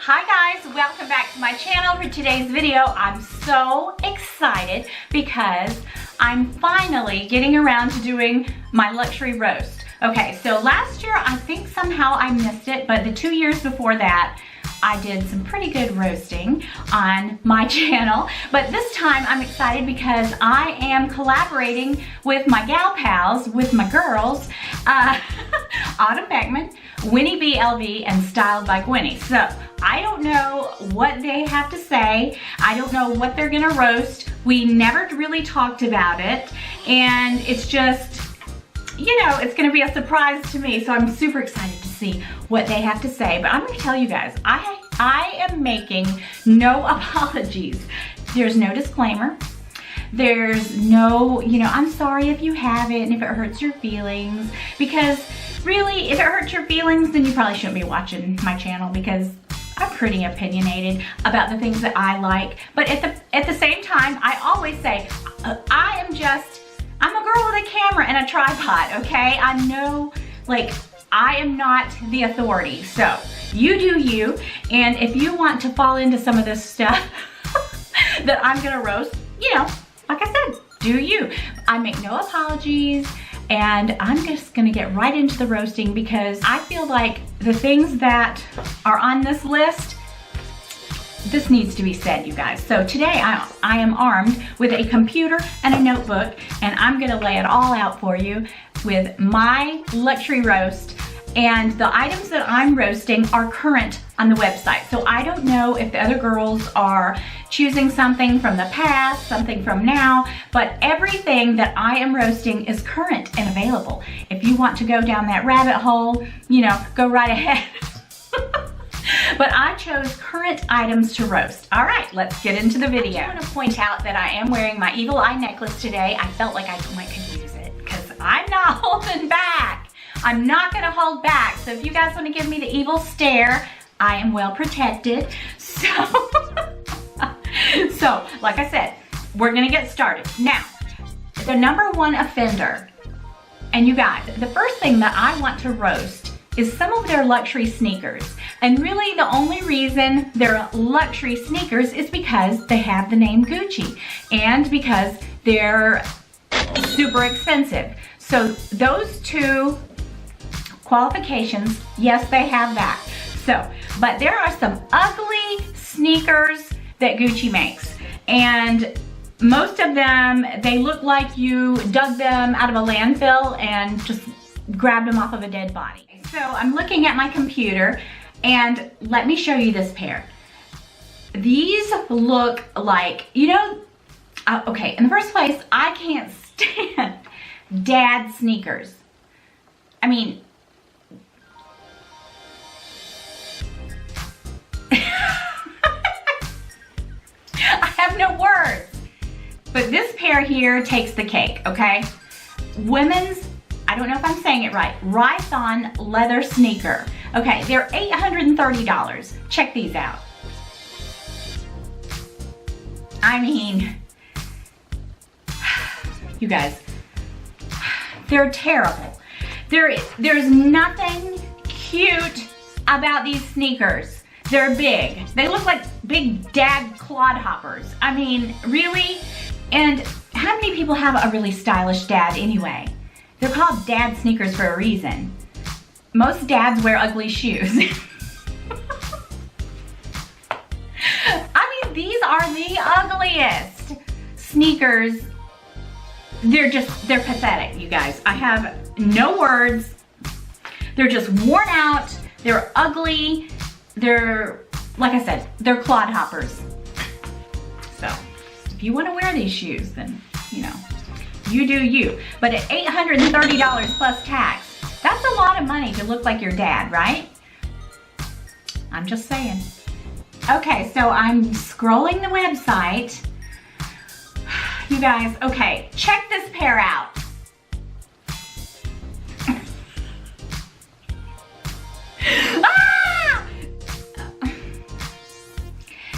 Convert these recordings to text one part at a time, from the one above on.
Hi guys, welcome back to my channel. For today's video, I'm so excited because I'm finally getting around to doing my luxury roast. Okay, so last year I think somehow I missed it, but the 2 years before that I did some pretty good roasting on my channel. But this time I'm excited because I am collaborating with my gal pals, with my girls, Autumn Beckman, Winne Bee LV, and StyledByGwenny. So I don't know what they have to say. I don't know what they're gonna roast. We never really talked about it. And it's just, you know, it's gonna be a surprise to me. So I'm super excited to see what they have to say. But I'm gonna tell you guys, I am making no apologies. There's no disclaimer. There's no, you know, I'm sorry if you have it and if it hurts your feelings. Because really, if it hurts your feelings, then you probably shouldn't be watching my channel because I'm pretty opinionated about the things that I like. But at the same time, I always say, I'm a girl with a camera and a tripod, okay? I know, like, I am not the authority. So you do you. And if you want to fall into some of this stuff that I'm gonna roast, you know, like I said, do you. I make no apologies. And I'm just gonna get right into the roasting because I feel like the things that are on this list, this needs to be said, you guys. So today I am armed with a computer and a notebook, and I'm gonna lay it all out for you with my luxury roast. And the items that I'm roasting are current on the website. So I don't know if the other girls are choosing something from the past, something from now, but everything that I am roasting is current and available. If you want to go down that rabbit hole, you know, go right ahead. But I chose current items to roast. All right, let's get into the video. I want to point out that I am wearing my evil eye necklace today. I felt like I might could use it because I'm not holding back. I'm not gonna hold back. So if you guys wanna give me the evil stare, I am well protected. So, like I said, we're gonna get started. Now, the #1 offender, and you guys, the first thing that I want to roast is some of their luxury sneakers. And really the only reason they're luxury sneakers is because they have the name Gucci and because they're super expensive. So those two qualifications, yes, they have that. So, but there are some ugly sneakers that Gucci makes. And most of them, they look like you dug them out of a landfill and just grabbed them off of a dead body. So I'm looking at my computer and let me show you this pair. These look like, you know, okay, in the first place, I can't stand dad sneakers. I mean, I have no words. But this pair here takes the cake, okay? Women's, I don't know if I'm saying it right, Ride-On leather sneaker. Okay, they're $830. Check these out. I mean, you guys, they're terrible. There's nothing cute about these sneakers. They're big. They look like big dad clodhoppers. I mean, really? And how many people have a really stylish dad anyway? They're called dad sneakers for a reason. Most dads wear ugly shoes. I mean, these are the ugliest sneakers. They're pathetic, you guys. I have no words. They're just worn out. They're ugly. They're, like I said, they're clodhoppers. So, if you want to wear these shoes, then, you know, you do you. But at $830 plus tax, that's a lot of money to look like your dad, right? I'm just saying. Okay, so I'm scrolling the website. You guys, okay, check this pair out.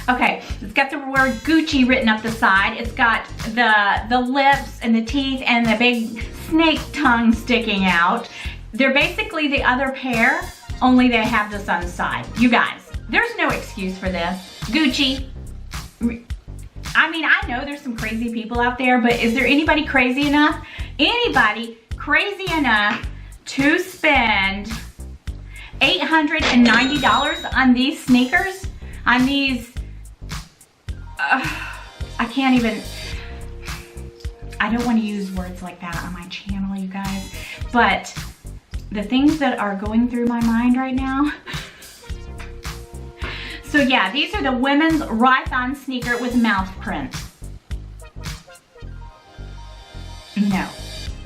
Okay, it's got the word Gucci written up the side. It's got the lips and the teeth and the big snake tongue sticking out. They're basically the other pair, only they have this on the side. You guys, There's no excuse for this. Gucci. I mean, I know there's some crazy people out there, but is there anybody crazy enough to spend $890 on these sneakers? On these, I can't even, I don't want to use words like that on my channel, you guys, but the things that are going through my mind right now. So yeah, these are the women's Ride-On sneaker with mouth print. No,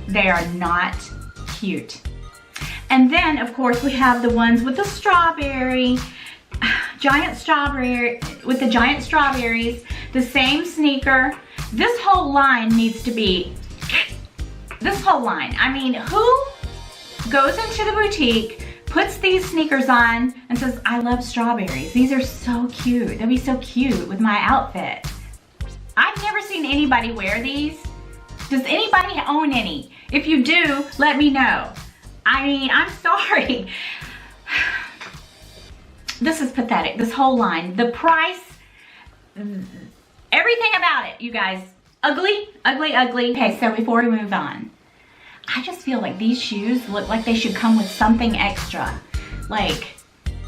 they are not cute. And then, of course, we have the ones with the strawberry, giant strawberry, with the giant strawberries, the same sneaker. This whole line needs to be, this whole line. I mean, who goes into the boutique, puts these sneakers on, and says, I love strawberries. These are so cute. They'll be so cute with my outfit. I've never seen anybody wear these. Does anybody own any? If you do, let me know. I mean, I'm sorry. This is pathetic, this whole line. The price, everything about it, you guys. Ugly, ugly, ugly. Okay, so before we move on, I just feel like these shoes look like they should come with something extra. Like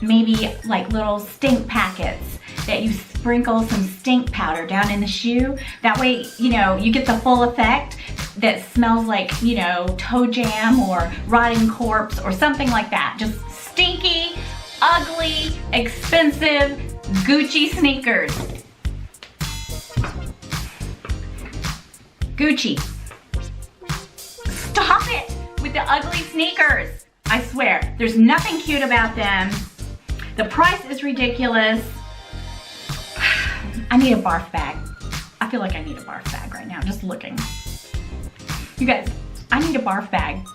maybe like little stink packets that you sprinkle some stink powder down in the shoe. That way, you know, you get the full effect that smells like, you know, toe jam or rotting corpse or something like that. Just stinky, ugly, expensive Gucci sneakers. Gucci. Stop it with the ugly sneakers. I swear, there's nothing cute about them. The price is ridiculous. I need a barf bag. I feel like I need a barf bag right now, just looking. You guys, I need a barf bag.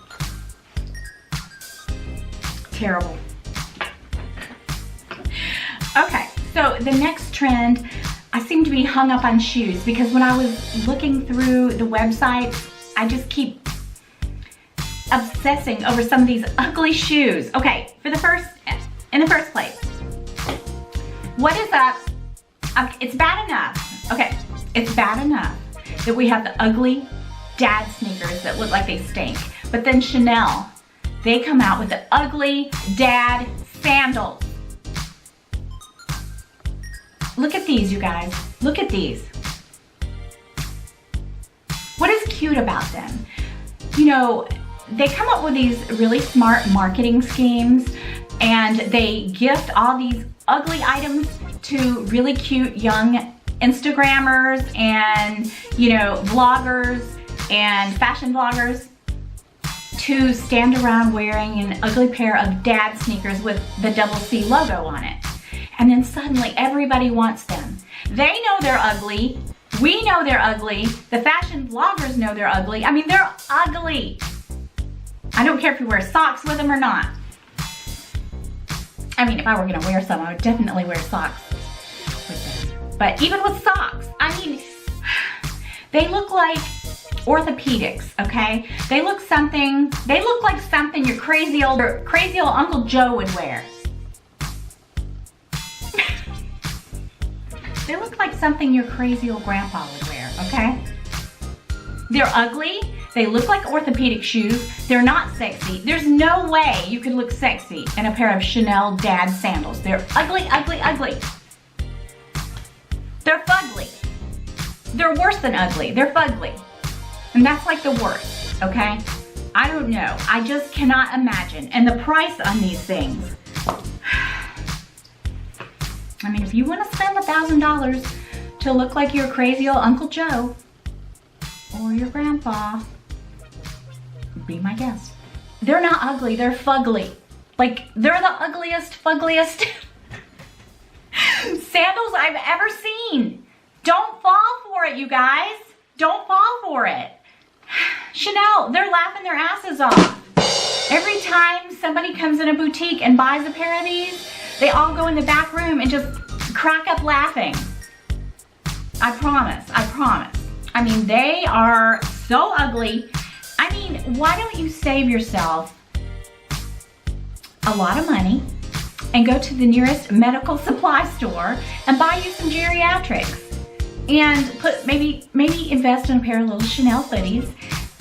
Terrible. Okay, so the next trend, I seem to be hung up on shoes because when I was looking through the website, I just keep obsessing over some of these ugly shoes. Okay, in the first place, what is up? It's bad enough. Okay, it's bad enough that we have the ugly dad sneakers that look like they stink. But then Chanel, they come out with the ugly dad sandals. Look at these, you guys. Look at these. What is cute about them? You know, they come up with these really smart marketing schemes and they gift all these ugly items to really cute young Instagrammers and, you know, vloggers and fashion vloggers to stand around wearing an ugly pair of dad sneakers with the double C logo on it. And then suddenly everybody wants them. They know they're ugly. We know they're ugly. The fashion vloggers know they're ugly. I mean, they're ugly. I don't care if you wear socks with them or not. I mean, if I were gonna wear some, I would definitely wear socks with them. But even with socks, I mean, they look like orthopedics, okay? They look like something your crazy old Uncle Joe would wear. They look like something your crazy old grandpa would wear, okay? They're ugly. They look like orthopedic shoes. They're not sexy. There's no way you could look sexy in a pair of Chanel dad sandals. They're ugly, ugly, ugly. They're fugly. They're worse than ugly. They're fugly. And that's like the worst, okay? I don't know. I just cannot imagine. And the price on these things. I mean, if you want to spend $1,000 to look like your crazy old Uncle Joe or your grandpa, be my guest. They're not ugly, they're fugly. Like, they're the ugliest, fuggliest sandals I've ever seen. Don't fall for it, you guys. Don't fall for it. Chanel, they're laughing their asses off. Every time somebody comes in a boutique and buys a pair of these, they all go in the back room and just crack up laughing. I promise, I promise. I mean, they are so ugly. I mean, why don't you save yourself a lot of money and go to the nearest medical supply store and buy you some geriatrics. And maybe invest in a pair of little Chanel footies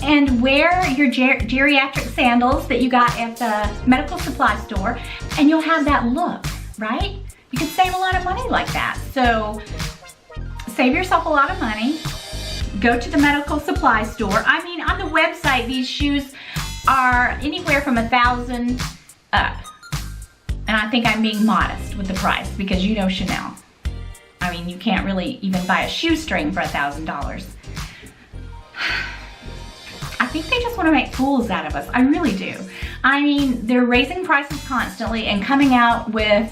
and wear your geriatric sandals that you got at the medical supply store, and you'll have that look, right? You could save a lot of money like that. So save yourself a lot of money. Go to the medical supply store. I mean, on the website, these shoes are anywhere from $1,000 up. And I think I'm being modest with the price because you know Chanel. I mean, you can't really even buy a shoestring for $1,000. I think they just want to make fools out of us. I really do. I mean, they're raising prices constantly and coming out with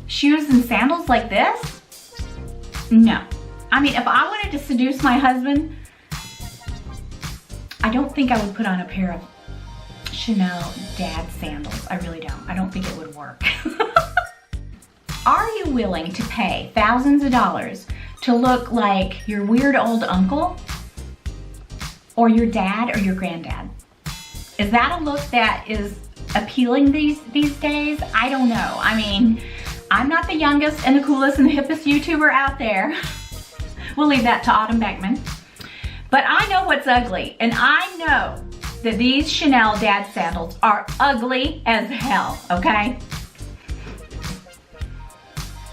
shoes and sandals like this? No. I mean, if I wanted to seduce my husband, I don't think I would put on a pair of Chanel dad sandals. I really don't. I don't think it would work. Are you willing to pay thousands of dollars to look like your weird old uncle or your dad or your granddad? Is that a look that is appealing these days? I don't know. I mean, I'm not the youngest and the coolest and the hippest YouTuber out there. We'll leave that to Autumn Beckman. But I know what's ugly, and I know that these Chanel dad sandals are ugly as hell, okay?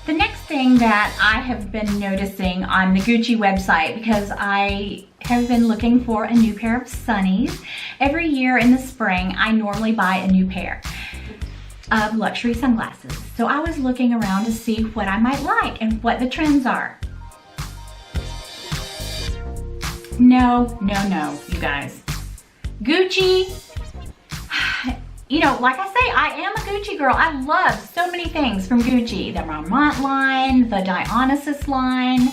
The next thing that I have been noticing on the Gucci website, because I have been looking for a new pair of sunnies. Every year in the spring, I normally buy a new pair of luxury sunglasses. So I was looking around to see what I might like and what the trends are. No, you guys. Gucci, you know, like I say, I am a Gucci girl. I love so many things from Gucci. The Marmont line, the Dionysus line.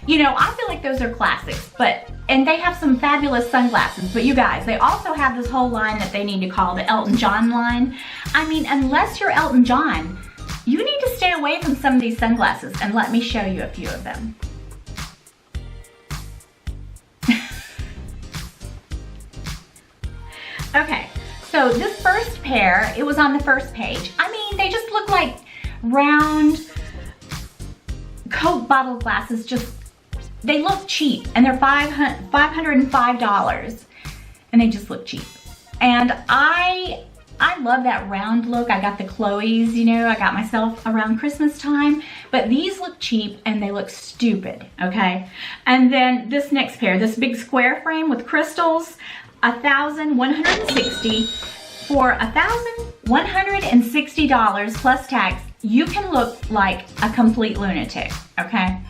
You know, I feel like those are classics, and they have some fabulous sunglasses. But you guys, they also have this whole line that they need to call the Elton John line. I mean, unless you're Elton John, you need to stay away from some of these sunglasses, and let me show you a few of them. Okay, so this first pair, it was on the first page. I mean, they just look like round Coke bottle glasses. They look cheap, and they're $505, and they just look cheap. And I love that round look. I got the Chloe's, you know, I got myself around Christmas time, but these look cheap and they look stupid, okay? And then this next pair, this big square frame with crystals, $1,160. For $1,160 plus tax, you can look like a complete lunatic, okay?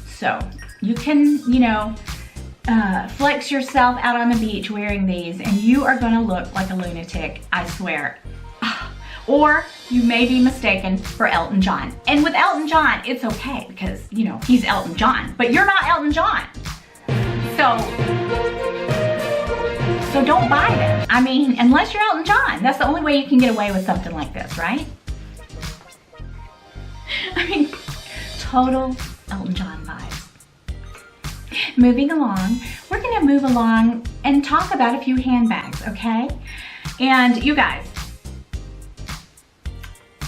So you can, you know, flex yourself out on the beach wearing these, and you are gonna look like a lunatic, I swear. Or you may be mistaken for Elton John. And with Elton John, it's okay because, you know, he's Elton John, but you're not Elton John. So don't buy them. I mean, unless you're Elton John, that's the only way you can get away with something like this, right? I mean, total Elton John vibes. Moving along, we're gonna move along and talk about a few handbags, okay? And you guys,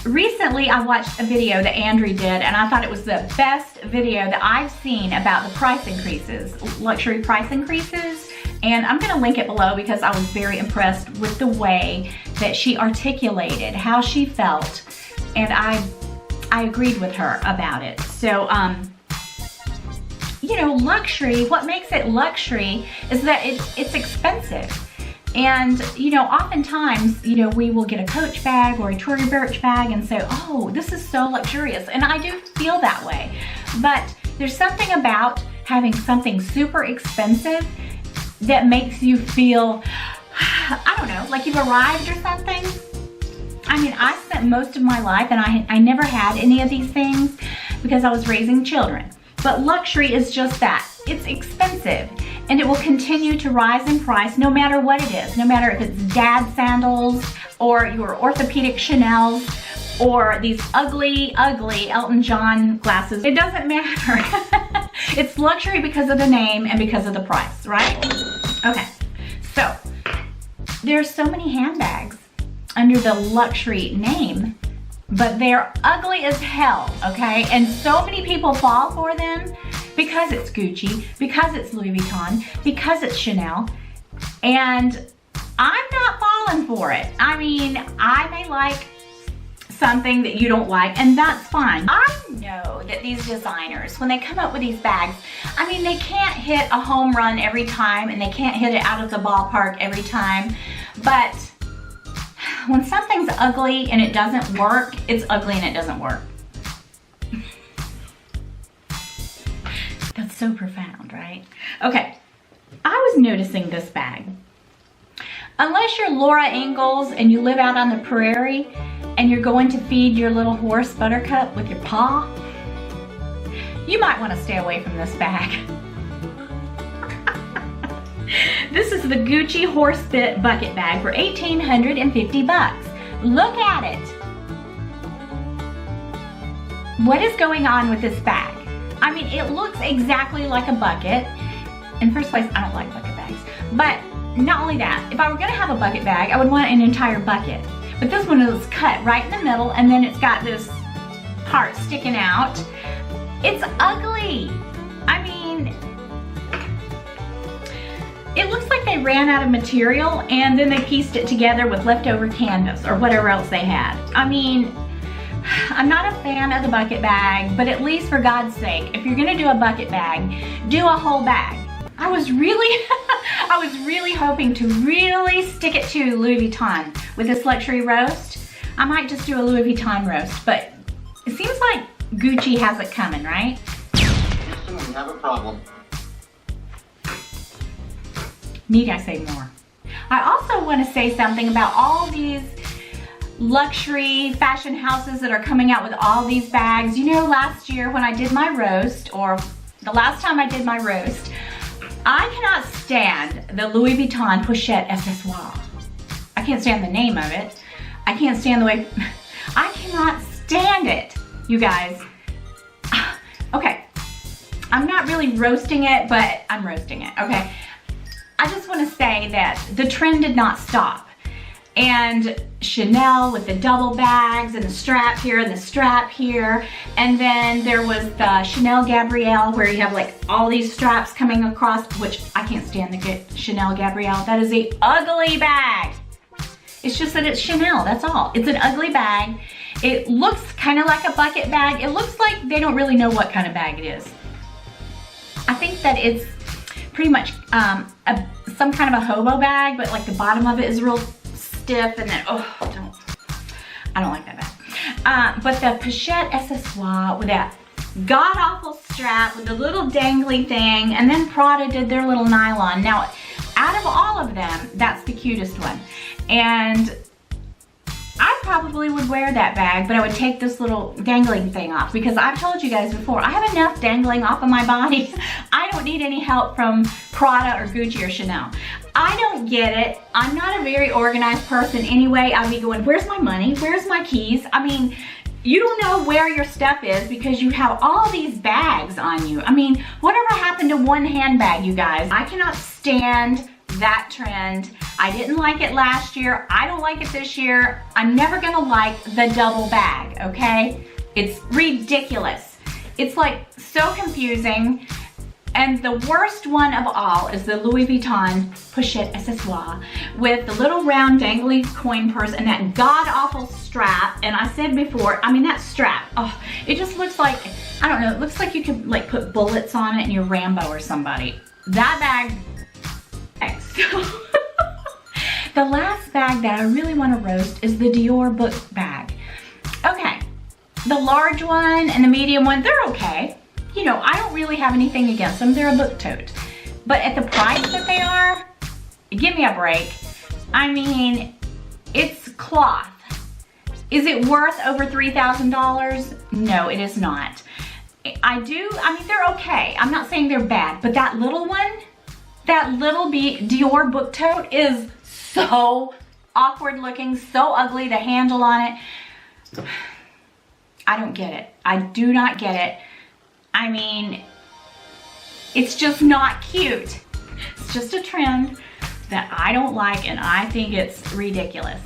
recently I watched a video that Andrew did, and I thought it was the best video that I've seen about the price increases, luxury price increases. And I'm gonna link it below because I was very impressed with the way that she articulated how she felt, and I agreed with her about it. So, you know, luxury, what makes it luxury is that it's expensive. And, you know, oftentimes, you know, we will get a Coach bag or a Tory Burch bag and say, oh, this is so luxurious. And I do feel that way. But there's something about having something super expensive that makes you feel, I don't know, like you've arrived or something. I mean, I spent most of my life, and I never had any of these things because I was raising children. But luxury is just that. It's expensive, and it will continue to rise in price no matter what it is. No matter if it's dad sandals or your orthopedic Chanels or these ugly, ugly Elton John glasses. It doesn't matter. It's luxury because of the name and because of the price, right? Okay, so there's so many handbags under the luxury name, but they're ugly as hell, okay? And so many people fall for them because it's Gucci, because it's Louis Vuitton, because it's Chanel, and I'm not falling for it. I mean, I may like something that you don't like, and that's fine. I know that these designers, when they come up with these bags, I mean, they can't hit a home run every time, and they can't hit it out of the ballpark every time, but when something's ugly and it doesn't work, it's ugly and it doesn't work. That's so profound, right? Okay, I was noticing this bag. Unless you're Laura Ingalls and you live out on the prairie and you're going to feed your little horse Buttercup with your paw, you might want to stay away from this bag. This is the Gucci Horse Bit Bucket Bag for $1,850 bucks. Look at it. What is going on with this bag? I mean, it looks exactly like a bucket. In the first place, I don't like bucket bags. But not only that, if I were gonna have a bucket bag, I would want an entire bucket. But this one is cut right in the middle, and then it's got this part sticking out. It's ugly. I mean, it looks like they ran out of material and then they pieced it together with leftover canvas or whatever else they had. I mean, I'm not a fan of the bucket bag, but at least for God's sake, if you're gonna do a bucket bag, do a whole bag. I was really hoping to really stick it to Louis Vuitton with this luxury roast. I might just do a Louis Vuitton roast, but it seems like Gucci has it coming, right? Houston, we have a problem. Need I say more? I also want to say something about all these luxury fashion houses that are coming out with all these bags. You know, last year when I did my roast, or the last time I did my roast, I cannot stand the Louis Vuitton Pochette Accessoire. I can't stand the name of it. I can't stand the way, I cannot stand it, you guys. Okay, I'm not really roasting it, but I'm roasting it, okay? I just want to say that the trend did not stop. And Chanel with the double bags and the strap here and the strap here. And then there was the Chanel Gabrielle where you have like all these straps coming across, which I can't stand the Chanel Gabrielle. That is an ugly bag. It's just that it's Chanel, that's all. It's an ugly bag. It looks kind of like a bucket bag. It looks like they don't really know what kind of bag it is. I think that it's pretty much some kind of a hobo bag, but like the bottom of it is real stiff, and then, oh, I don't like that bag. But the Pochette Accessoire with that god-awful strap with the little dangly thing, and then Prada did their little nylon. Now, out of all of them, that's the cutest one. And I probably would wear that bag, but I would take this little dangling thing off, because I've told you guys before, I have enough dangling off of my body. I don't need any help from Prada or Gucci or Chanel. I don't get it. I'm not a very organized person anyway. I'll be going, where's my money? Where's my keys? I mean, you don't know where your stuff is because you have all these bags on you. I mean, whatever happened to one handbag, you guys? I cannot stand that trend. I didn't like it last year. I don't like it this year. I'm never gonna like the double bag, okay? It's ridiculous. It's like so confusing. And the worst one of all is the Louis Vuitton Pochette Accessoire with the little round dangly coin purse and that god-awful strap. And I said before, I mean, that strap, oh, it just looks like, I don't know, it looks like you could like put bullets on it and you're Rambo or somebody. That bag, the last bag that I really want to roast is the Dior book bag. Okay, the large one and the medium one, they're okay. You know, I don't really have anything against them. They're a book tote. But at the price that they are, give me a break. I mean, it's cloth. Is it worth over $3,000? No, it is not. I mean, they're okay. I'm not saying they're bad, but that little one, that little Dior book tote is so awkward looking, so ugly, the handle on it. I don't get it. I do not get it. I mean, it's just not cute. It's just a trend that I don't like, and I think it's ridiculous.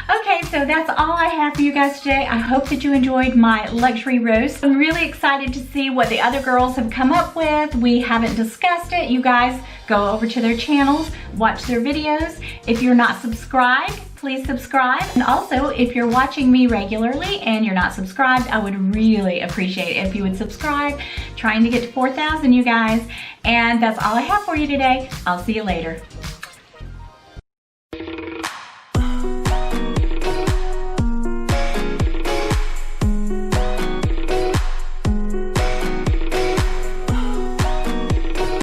Okay, so that's all I have for you guys today. I hope that you enjoyed my luxury roast. I'm really excited to see what the other girls have come up with. We haven't discussed it. You guys go over to their channels, watch their videos. If you're not subscribed, please subscribe. And also, if you're watching me regularly and you're not subscribed, I would really appreciate it if you would subscribe. Trying to get to 4,000, you guys. And that's all I have for you today. I'll see you later.